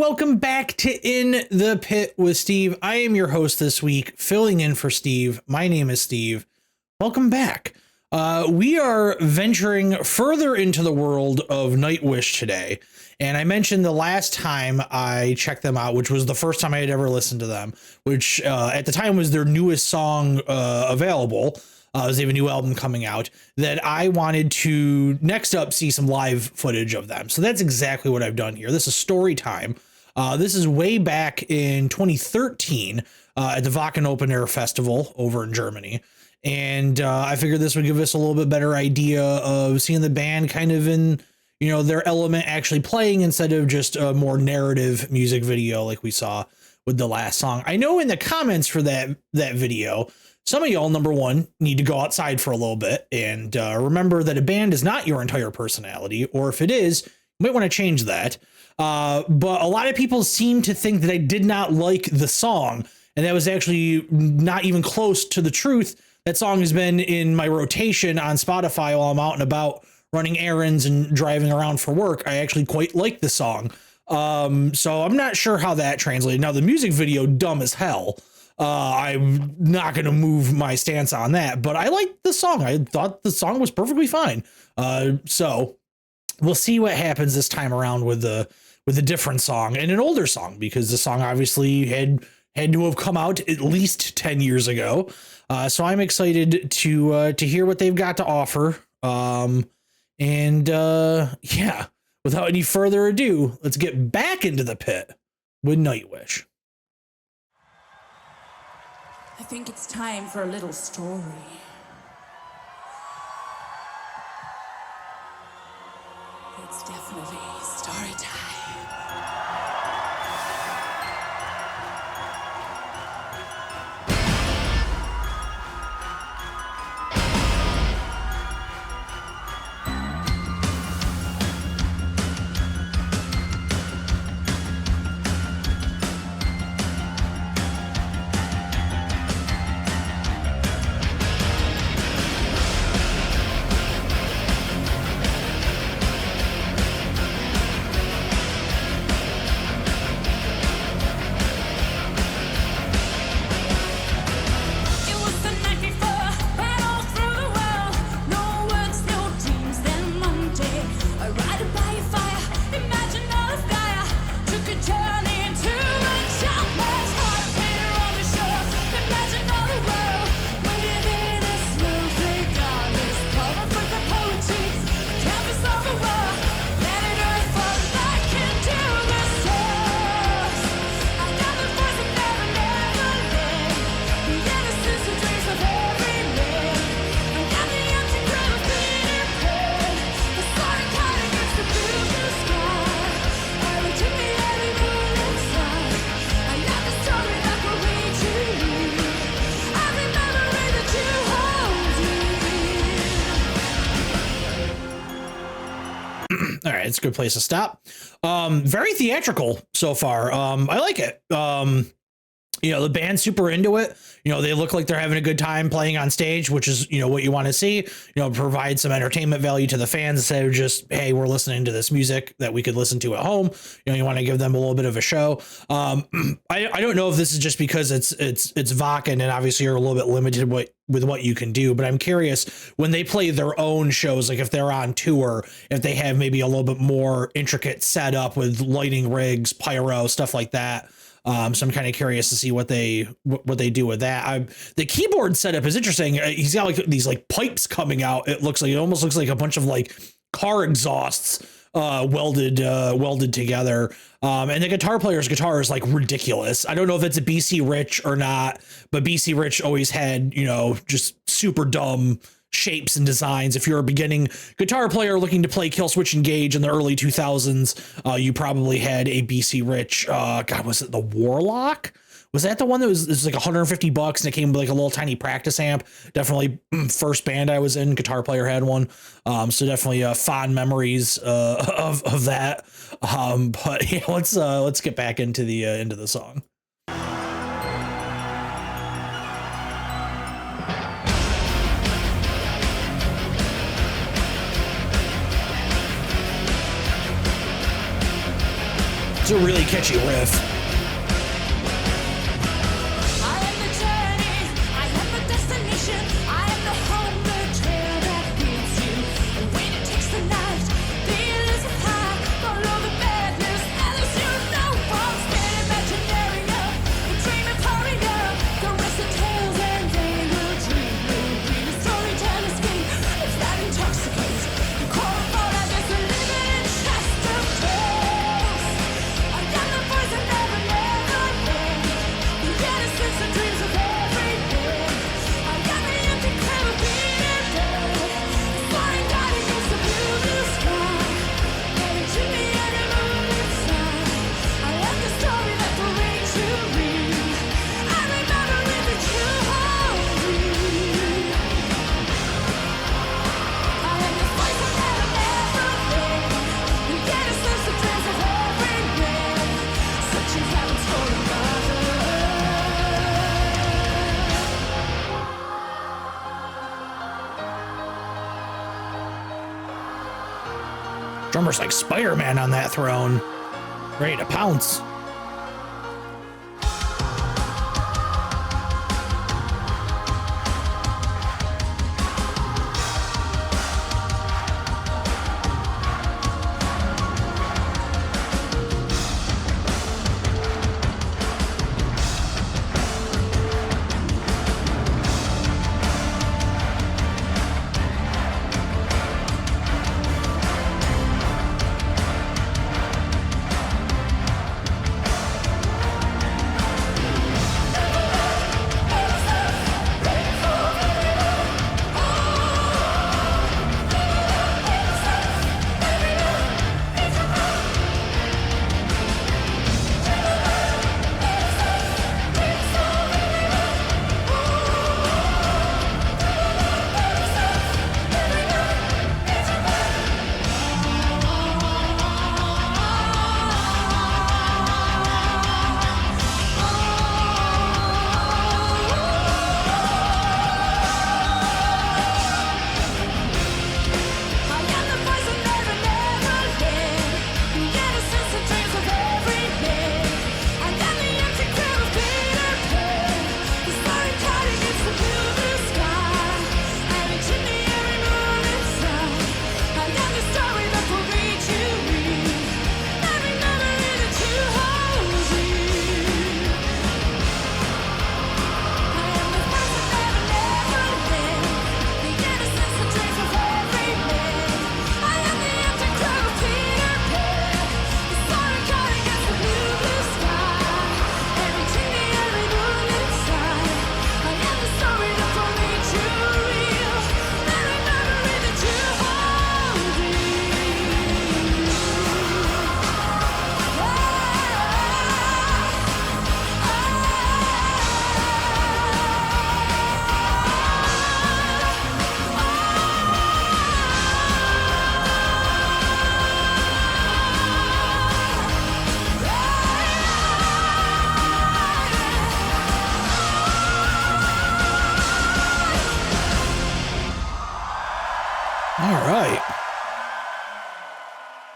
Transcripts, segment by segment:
welcome back to In the Pit with Steve. I am your host this week, filling in for Steve. My name is Steve. Welcome back. We are venturing further into the world of Nightwish today. And I mentioned the last time I checked them out, which was the first time I had ever listened to them, which at the time was their newest song available. They have a new album coming out that I wanted to next up see some live footage of them. So that's exactly what I've done here. This is Storytime. This is way back in 2013 at the Wacken Open Air Festival over in Germany. And I figured this would give us a little bit better idea of seeing the band kind of in, you know, their element actually playing instead of just a more narrative music video like we saw with the last song. I know in the comments for that video, some of y'all, number one, need to go outside for a little bit and remember that a band is not your entire personality, or if it is, you might want to change that. But a lot of people seem to think that I did not like the song, and that was actually not even close to the truth. That song has been in my rotation on Spotify while I'm out and about running errands and driving around for work. I actually quite like the song. So I'm not sure how that translated. Now, the music video, dumb as hell. I'm not going to move my stance on that, but I liked the song. I thought the song was perfectly fine. So we'll see what happens this time around with a different song and an older song, because the song obviously had to have come out at least 10 years ago. So I'm excited to hear what they've got to offer. Yeah, without any further ado, let's get back into the pit with Nightwish. I think it's time for a little story. It's definitely story time. All right, it's a good place to stop. Very theatrical so far. I like it. You know, the band's super into it. You know, they look like they're having a good time playing on stage, which is, you know, what you want to see. You know, provide some entertainment value to the fans instead of just, hey, we're listening to this music that we could listen to at home. You know, you want to give them a little bit of a show. I don't know if this is just because it's Wacken and obviously you're a little bit limited with what you can do, but I'm curious when they play their own shows, like if they're on tour, if they have maybe a little bit more intricate setup with lighting rigs, pyro, stuff like that. So I'm kind of curious to see what they do with that. The keyboard setup is interesting. He's got like these like pipes coming out. It almost looks like a bunch of like car exhausts welded together. And the guitar player's guitar is like ridiculous. I don't know if it's a BC Rich or not, but BC Rich always had, you know, just super dumb shapes and designs. If you're a beginning guitar player looking to play Kill Switch Engage in the early 2000s, you probably had a BC Rich. God, was it the Warlock? Was that the one that was like $150 and it came with like a little tiny practice amp? Definitely first band I was in, guitar player had one. So definitely fond memories of that. But yeah, let's get back into the song. It's a really catchy riff. I am the journey, I am the destination, I am the home, the trail that leads you. And when it takes the night, the elusive high, follow the madness, as you know what's been imaginary of. The dream of hurry up, the rest of tales and they will dream. The storytime is me, it's that intoxicate. The core of all that is a living chest of tales. I am the voice that never, never ends. The innocence and dreams of every day. I am the empty claim of being dead. Flying guiding against the blue, blue sky. Heading to the end of moonlit side. I am the story that will reach you read. I remember it that you hold me. I am the voice that never, never ends. The innocence and dreams of every man. Searching heavens for another. Drummer's like Spider-Man on that throne, ready to pounce. I am the voice that never, never ends. The innocence and dreams of every man. I am the empty crown of Peter Pan. The story tied against the blue, blue sky. And it's in the every moonlit side. I am the story that will reach you read. Every memory that you hold dear. I am the voice that never, never ends. The innocence and dreams of every man. I am the empty crown of Peter Pan. The story tied against the blue, blue sky. And reaching the every moonlit side. I am the story that will reach you real. Every memory that you hold All right.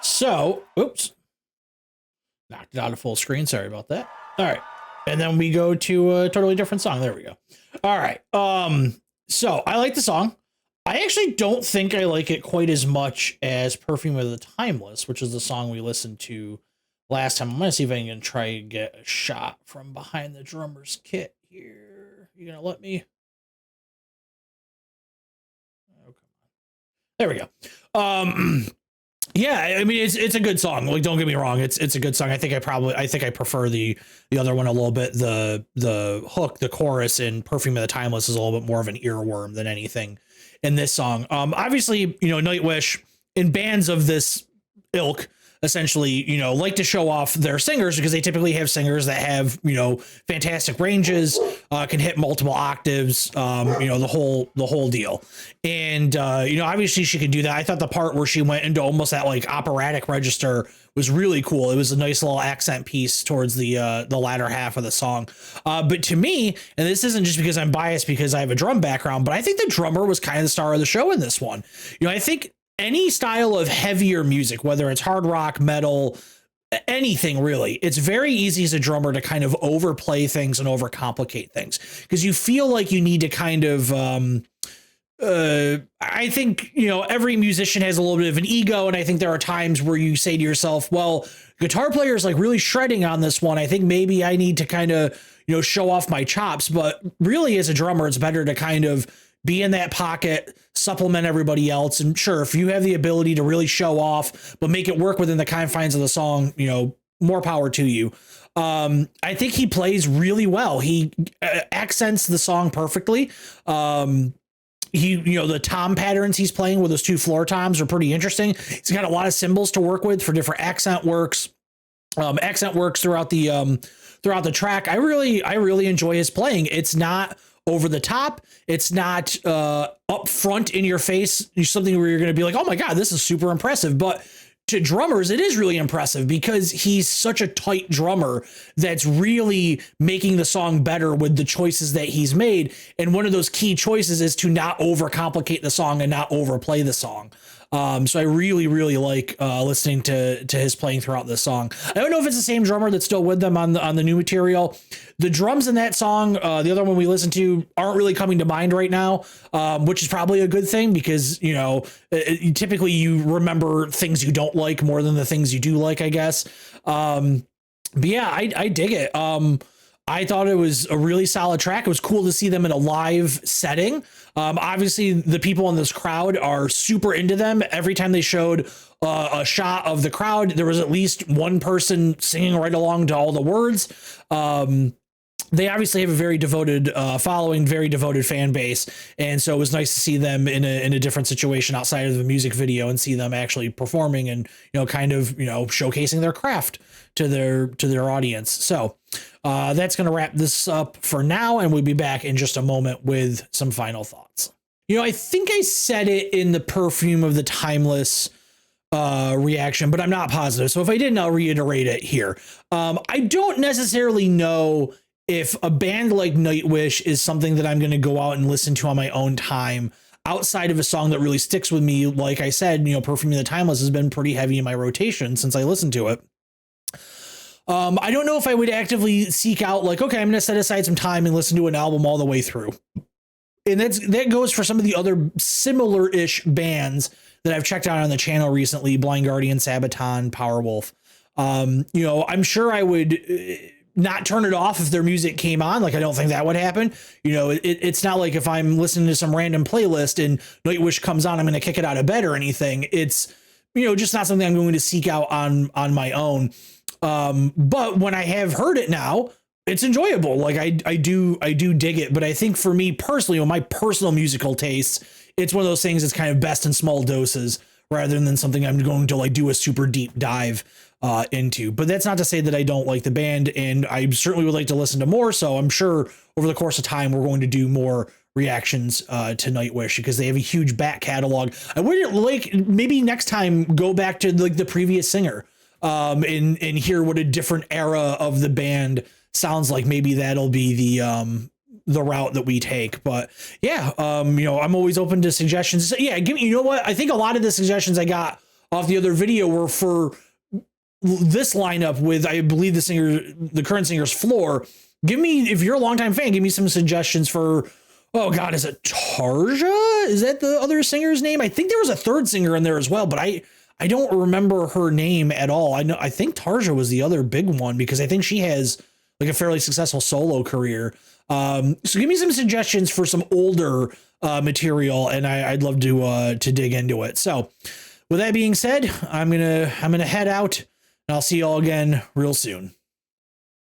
So, oops. Knocked it out of full screen. Sorry about that. All right. And then we go to a totally different song. There we go. All right. So I like the song. I actually don't think I like it quite as much as Perfume of the Timeless, which is the song we listened to last time. I'm going to see if I can try and get a shot from behind the drummer's kit here. You going to let me? Oh, come on. There we go. Yeah, I mean it's a good song. Like, don't get me wrong, it's a good song. I think I prefer the other one a little bit. The hook, the chorus in Perfume of the Timeless is a little bit more of an earworm than anything in this song. Obviously, Nightwish in bands of this ilk essentially, like to show off their singers because they typically have singers that have, fantastic ranges, can hit multiple octaves, the whole deal. And, obviously she could do that. I thought the part where she went into almost that like operatic register was really cool. It was a nice little accent piece towards the latter half of the song. But to me, and this isn't just because I'm biased because I have a drum background, but I think the drummer was kind of the star of the show in this one. I think any style of heavier music, whether it's hard rock, metal, anything really. It's very easy as a drummer to kind of overplay things and overcomplicate things because you feel like you need to kind of I think, every musician has a little bit of an ego, and I think there are times where you say to yourself, well, guitar player is like really shredding on this one. I think maybe I need to kind of, show off my chops. But really, as a drummer, it's better to kind of be in that pocket, supplement everybody else. And sure, if you have the ability to really show off, but make it work within the confines of the song, more power to you. I think he plays really well. He accents the song perfectly. The tom patterns he's playing with those 2 floor toms are pretty interesting. He's got a lot of cymbals to work with for different accent works throughout the track. I really enjoy his playing. It's not over the top. It's not up front in your face. Something where you're going to be like, oh my God, this is super impressive. But to drummers, it is really impressive because he's such a tight drummer that's really making the song better with the choices that he's made. And one of those key choices is to not overcomplicate the song and not overplay the song. So I really, really like listening to his playing throughout this song. I don't know if it's the same drummer that's still with them on the new material. The drums in that song, the other one we listened to, aren't really coming to mind right now, which is probably a good thing because, typically you remember things you don't like more than the things you do like, I guess. But yeah, I dig it. I thought it was a really solid track. It was cool to see them in a live setting. Obviously, the people in this crowd are super into them. Every time they showed a shot of the crowd, there was at least one person singing right along to all the words. They obviously have a very devoted following, very devoted fan base. And so it was nice to see them in a different situation outside of the music video and see them actually performing and, kind of, showcasing their craft to their audience. So that's going to wrap this up for now. And we'll be back in just a moment with some final thoughts. I think I said it in the Perfume of the Timeless reaction, but I'm not positive. So if I didn't, I'll reiterate it here. I don't necessarily know if a band like Nightwish is something that I'm going to go out and listen to on my own time outside of a song that really sticks with me. Like I said, Perfume of the Timeless has been pretty heavy in my rotation since I listened to it. I don't know if I would actively seek out like, okay, I'm going to set aside some time and listen to an album all the way through. And that goes for some of the other similar-ish bands that I've checked out on the channel recently, Blind Guardian, Sabaton, Powerwolf. I'm sure I would not turn it off if their music came on. Like, I don't think that would happen. It's not like if I'm listening to some random playlist and Nightwish comes on, I'm going to kick it out of bed or anything. It's, just not something I'm going to seek out on my own. But when I have heard it now, it's enjoyable. Like I do dig it. But I think for me personally, with my personal musical tastes, it's one of those things that's kind of best in small doses rather than something I'm going to like do a super deep dive into. But that's not to say that I don't like the band, and I certainly would like to listen to more. So I'm sure over the course of time, we're going to do more reactions to Nightwish because they have a huge back catalog. I would like maybe next time go back to like the previous singer and hear what a different era of the band sounds like. Maybe that'll be the route that we take. But yeah, I'm always open to suggestions. So yeah, what? I think a lot of the suggestions I got off the other video were for this lineup with, I believe, the current singer's Floor. If you're a longtime fan, give me some suggestions for, oh God, is it Tarja? Is that the other singer's name? I think there was a third singer in there as well, but I don't remember her name at all. I think Tarja was the other big one because I think she has like a fairly successful solo career. So give me some suggestions for some older material, and I'd love to dig into it. So with that being said, I'm gonna head out, and I'll see you all again real soon.